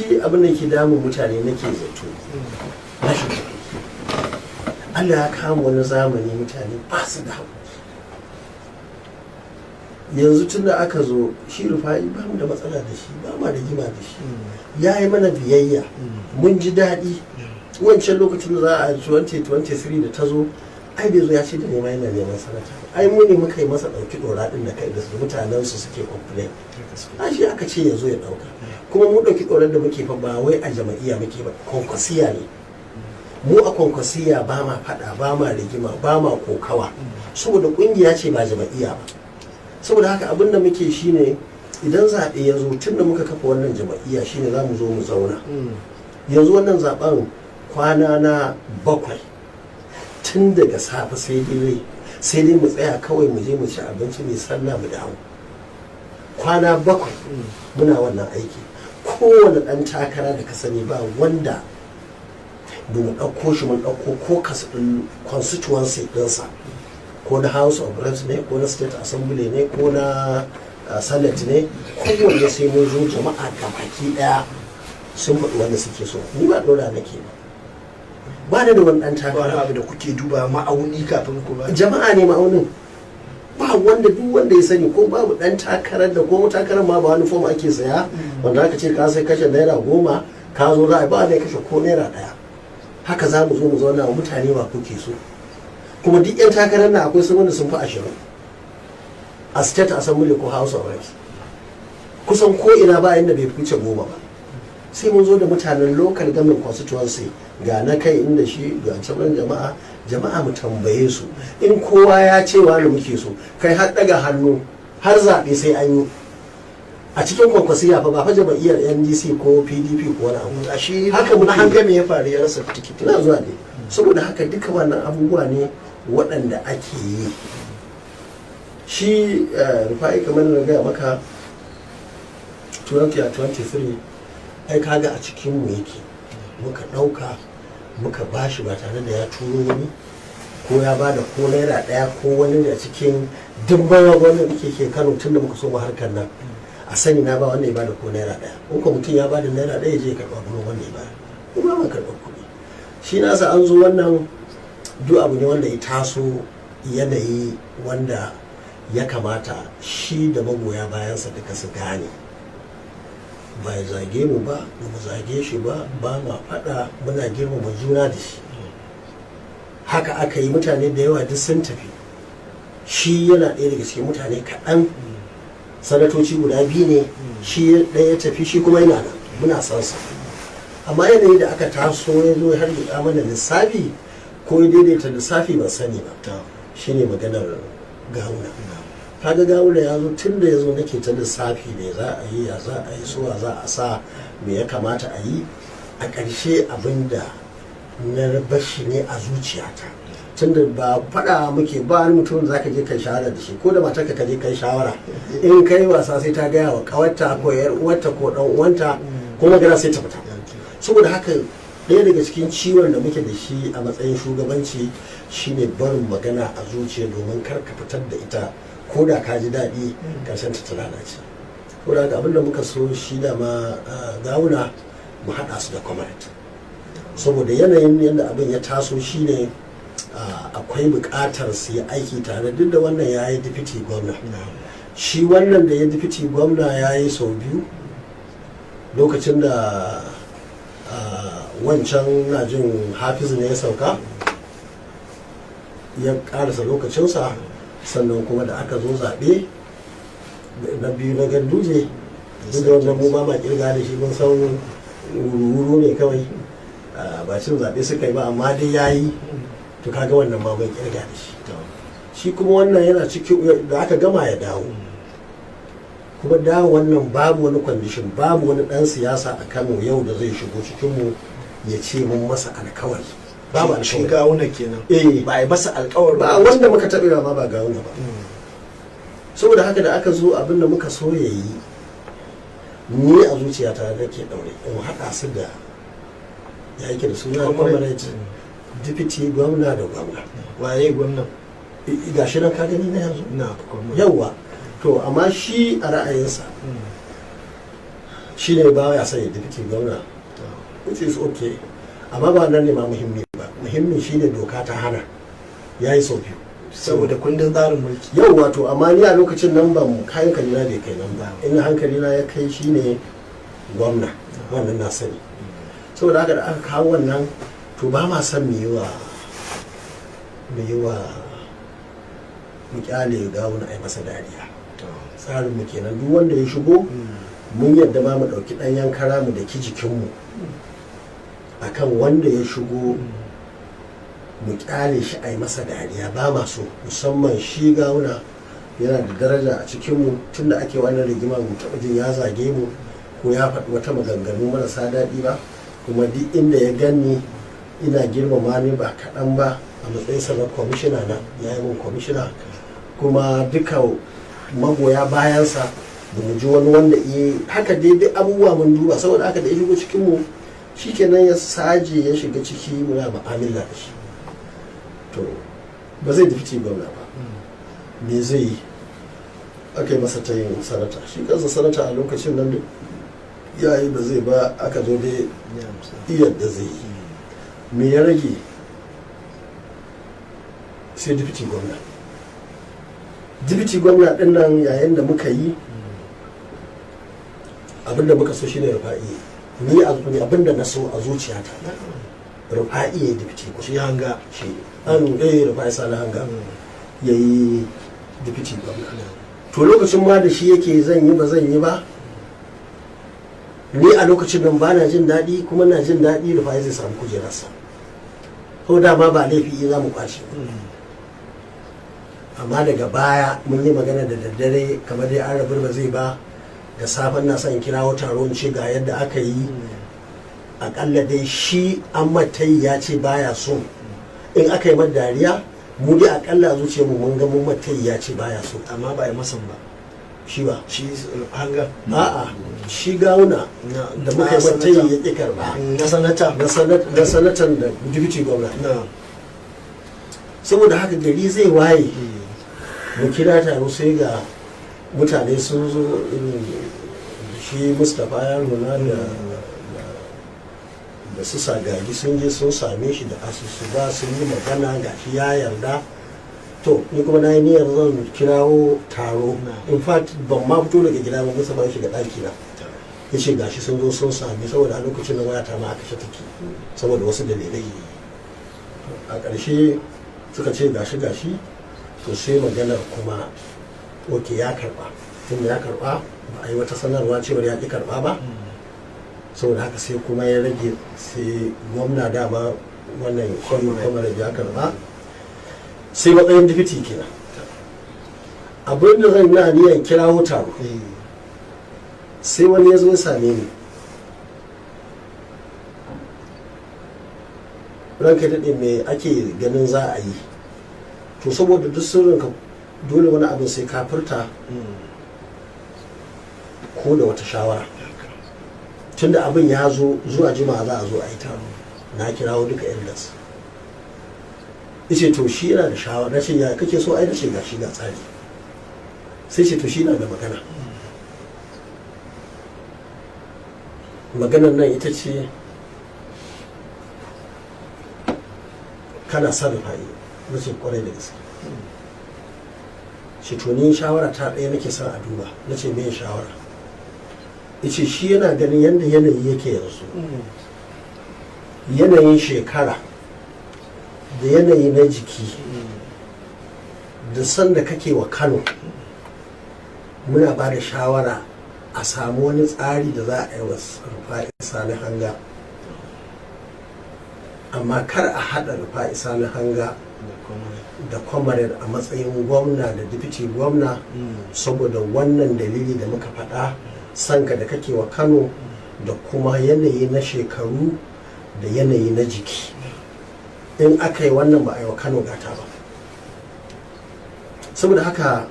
shi abin da ke damun mutane nake zato rashin kuɗi. Allah ya kama wani zamani mutane ba su da haƙuri. Yanzu tun da aka zo shi Rufa'i ba mu da matsala da shi, ba ma da gima da shi, ya yi mana biyayya, mun ji daɗi. Wancan lokacin da za a 2023 da ta zo, ai bai zo ya ce da nema yana neman sanata, ai mu ne muka yi masa ɗauki ɗora ɗin da kai da mutanen su suke complain. A shi aka ce ya zo ya ɗauka, kuma mu ɗauki ɗorar da muke fa ba wai a jama'iyya muke ba, kwankwasiya ne. Mu a kwankwasiya ba ma faɗa, ba ma rigima, ba ma kokawa, saboda ƙungiya ce ba jama'iyya ba. Saboda haka abin da muke shine idan zaɓe ya zo, tun da muka kafa wannan jama'iyya shine za mu zo mu zauna. Yanzu wannan zaɓen kwana na 7, tun daga safe sai dai mu tsaya kawai mu je mu ci abinci mai sallah mu dawo. Kwana 7 muna wannan aiki. Kowane ɗan takara da ka sani ba wanda ba mu ɗauko shi mun ɗauko ko constituency ɗinsa, ko na House of Reps ne, ko na State Assembly ne, ko na Senate ne, kowanne sai mun zo jama'a gabaki ɗaya sun faɗi wanda suke so. Ni ba ɗora nake ba da wani ɗan takara abu da kuke duba ma'auni kafin ku ba. Jama'a ne ma'aunin, ba wanda duk wanda ya sani, ko babu ɗan takarar da ko takarar ma ba wani fom ake saya wanda aka ce ka sai kashe naira 10 ka zo za a ba ne kashe ko naira 1. Haka za mu zo mu zauna wa mutane ba kuke so. Kuma duk 'yan takarar na akwai sun wanda sun fi 20 a State Assembly ko House of Reps, kusan ko ina ba inda bai fice 10 ba. Sai mun zo da mutanen local government constituency, ga na kai inda shi ga sauran jama'a mu tambaye su, in kowa ya ce wani muke so, kai har daga hannu har zaɓe sai an yi a cikin kwankwasiya fa ba fa jama'iyyar NDC ko PDP ko wani abu. A shi haka na hanga me ya faru ya rasa tikiti. Na zuwa ne, saboda haka duka wannan abubuwa ne waɗanda ake yi. Shi Rufa'i kamar na gaya maka 2023 ai kaga a cikin mu yake, muka ɗauka muka bashi ba tare da ya turo wani ko ya bada ko naira 1 ko wani da cikin dimban wanda ke Kano tun da muka so mu harkar nan. A sani na ba wanda ya bada ko naira 1, in ko mutum ya bada naira 1 ya je ya karɓa bulo wanda ya bada, kuma ma karɓar kuɗi. Shi nasa an zo wannan duk abu ne wanda ya taso yanayi wanda ya kamata shi da magoya bayansa duka su gane. Ba ya zage mu ba mu zage shi ba, ba ma faɗa, muna girmama juna da shi. Haka aka yi, mutane da yawa duk sun tafi, shi yana ɗaya daga cikin mutane kaɗan, sanatoci guda 2 ne, shi ɗaya ya tafi, shi kuma yana nan, muna san sa. Amma yanayi da aka taso ya zo har da mana lissafi ko ya daidaita lissafi ban sani ba, shine maganar Gawuna. Kaga Gawuna ya zo tun da ya zo nake ta lissafi ne za a yi, ya za a yi, suwa za a sa, me ya kamata a yi. A ƙarshe abinda na bashi ne a zuciyata, tun da ba faɗa muke ba wani mutum za ka je kai shawara da shi, ko da matarka ka je kai shawara, in kai wasa sai ta gaya wa ƙawarta ko yar uwarta ko ɗan uwanta, ko magana sai ta fita. Saboda haka ɗaya daga cikin ciwon da muke da shi a matsayin shugabanci shine barin magana a zuciya, domin kar ka fitar da ita ko da ka ji daɗi ƙarshen ta lalace. Ko da abin da muka so shi da ma Gawuna mu haɗa su da Comrade, saboda yanayin yadda abin ya taso shine akwai buƙatar su yi aiki tare. Duk da wannan ya yi deputy gwamna, shi wannan da ya deputy gwamna ya yi sau 2 lokacin da wancan na jin Hafizu ne ya sauka ya ƙarasa lokacinsa, sannan kuma da aka zo zaɓe na 2 na Ganduje, duk da wannan mu ba ma kirga da shi, mun san wuru ne kawai, ba cin zaɓe suka yi ba, amma dai ya yi, to kaga wannan ma mun kirga da shi. Shi kuma wannan yana cikin da aka gama ya dawo, kuma dawo wannan babu wani kwandishin, babu wani ɗan siyasa a Kano yau da zai shigo cikinmu ya ce mun masa alkawari. Babu alkawari. Shi Gawuna kenan. Ba a yi masa alkawari ba, wanda muka taɓa ma ba Gawuna ba. Saboda haka da aka zo abin da muka so ya yi, ni a zuciyata nake ɗaure in haɗa su da ya yake da suna Comrade deputy gwamna da gwamna. Waye gwamnan? Ga shi nan ka gani na yanzu? Na yawwa. To amma shi a ra'ayinsa shi ne ba ya sanya dipiti gwamna, which is okay, amma ba nan ne ma muhimmi ba. Muhimmi shi ne doka ta hana, ya yi sau biyu saboda kundin tsarin mulki. yau wato, amma ni a lokacin nan ban hankali na bai kai nan ba, in hankali na ya kai shi ne gwamna, wannan na sani. Saboda haka da aka kawo wannan, to ba ma san mu yi wa mu kyale gawuna a yi masa dariya. Tsarin mu kenan, duk wanda ya shigo mun yadda ma mu ɗauki ɗan yankara mu da ki jikinmu akan wanda ya shigo mu kyale shi a yi masa dariya, ba ma so. Musamman shi gawuna yana da daraja a cikinmu, tunda ake wannan rigima mu taɓa jin ya zage mu ko ya faɗi wata maganganu marasa daɗi ba. Kuma duk inda ya ganni ina girmama ni ba kaɗan ba, a matsayinsa na kwamishina na, ya yi mun kwamishina. Kuma duka magoya bayansa da mu ji wani wanda iya haka daidai abubuwa mun duba. Saboda haka da ya shigo cikinmu shi kenan ya saje ya shiga ciki, muna ma'amala da shi. To ba zai dafi gwamna ba, me zai yi? Aka yi masa ta yin sanata, shi kansa sanata a lokacin nan ya yi ba zai ba, aka zo dai yadda zai yi. Me ya rage? Sai dipiti gwamna. Dipiti gwamna ɗin nan yayin da muka yi, abinda muka so shine Rufa'i. Ni abinda na so a zuciyata, Rufa'i ya yi dipiti gwamna. Shi hanga. Shi Rufa'i Sani Hanga ya yi dipiti gwamna. To lokacin ma da shi yake zan yi ba zan yi ba, ni a lokacin nan ba na jin daɗi, kuma na jin daɗi Rufa'i zai samu kujerarsa. Ko dama ba laifi za mu kwashe. Amma daga baya mun yi magana da daddare, kamar dai an rabu ba zai ba, da safen na son kirawo taron ce ga yadda aka yi. Akalla dai shi an matai ya ce baya so, in aka yi mata dariya mu dai akalla zuciya mu mun ga mun matai ya ce baya so. Amma ba a yi masan ba. Shi ba. Shi hanga. A'a, shi gawuna da muka yi matai ya ƙi karba. Na sanata. Na sanatan da dipiti gwamna. Saboda haka gari zai waye, mu kira taro sai ga mutane sun zo, shi Mustapha ya nuna da su Sagagi sun je sun same shi da asusu ba, sun yi magana ga shi ya yarda. To ni kuma na yi niyyar zan kirawo taro, in fact ban ma fito daga gida ba, Mustapha ya shiga ɗaki na ya ce gashi sun zo sun same, saboda a lokacin da wayata ma aka take saboda wasu dalilai. A ƙarshe suka ce gashi, to sai maganar kuma oke ya karba, tunda ya karba ba a yi wata sanarwa cewar ya ƙi karba ba. Saboda haka sai kuma ya rage, sai gwamna dama wannan kwamar ya karba, sai matsayin dipiti kenan. Abin da zan na niyan kirawo taro, sai wani ya zo ya same ni, ranka daɗe me ake ganin za a yi? To saboda duk sirrinka dole wani abin sai ka furta ko da wata shawara, tunda abin ya zo zuwa jima'a za a zo a yi taro, na kirawo duka elders. Ice to shi yana da shawara, na ce ya kake so? Ai da ce ga shi ga tsari. Sai ce to shi na da magana. Maganar nan ita ce, kana son Rufa'i? Na ce kwarai da gaske. Shi to ni shawara ta ɗaya nake son a duba. Na ce me shawara? Ice shi yana ganin yadda yanayi yake yanzu, yanayin shekara da yanayi na jiki da sanda kake wa Kano, muna ba da shawara a samu wani tsari da za a yi wa Rufa'i Sani Hanga, amma kar a haɗa Rufa'i Sani Hanga da Comrade a matsayin gwamna da dipiti gwamna, saboda wannan dalili da muka faɗa, sanka da kake wa Kano da kuma yanayi na shekaru da yanayi na jiki. In aka yi wannan ba a yi wa Kano gata ba. Saboda haka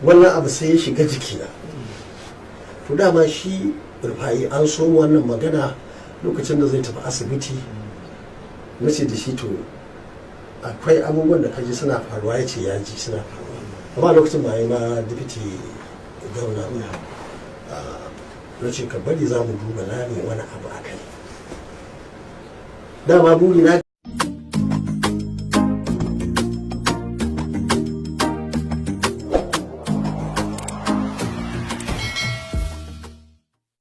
wannan abu sai ya shiga jikina. To dama shi Rufa'i an so wannan magana lokacin da zai tafi asibiti, na ce da shi to akwai abubuwan da kaji suna faruwa, ya ce ya ji suna faruwa, amma lokacin ba yi ma dipiti gwamna ba. na ce ka bari za mu duba na ne wani abu a kai dama buri na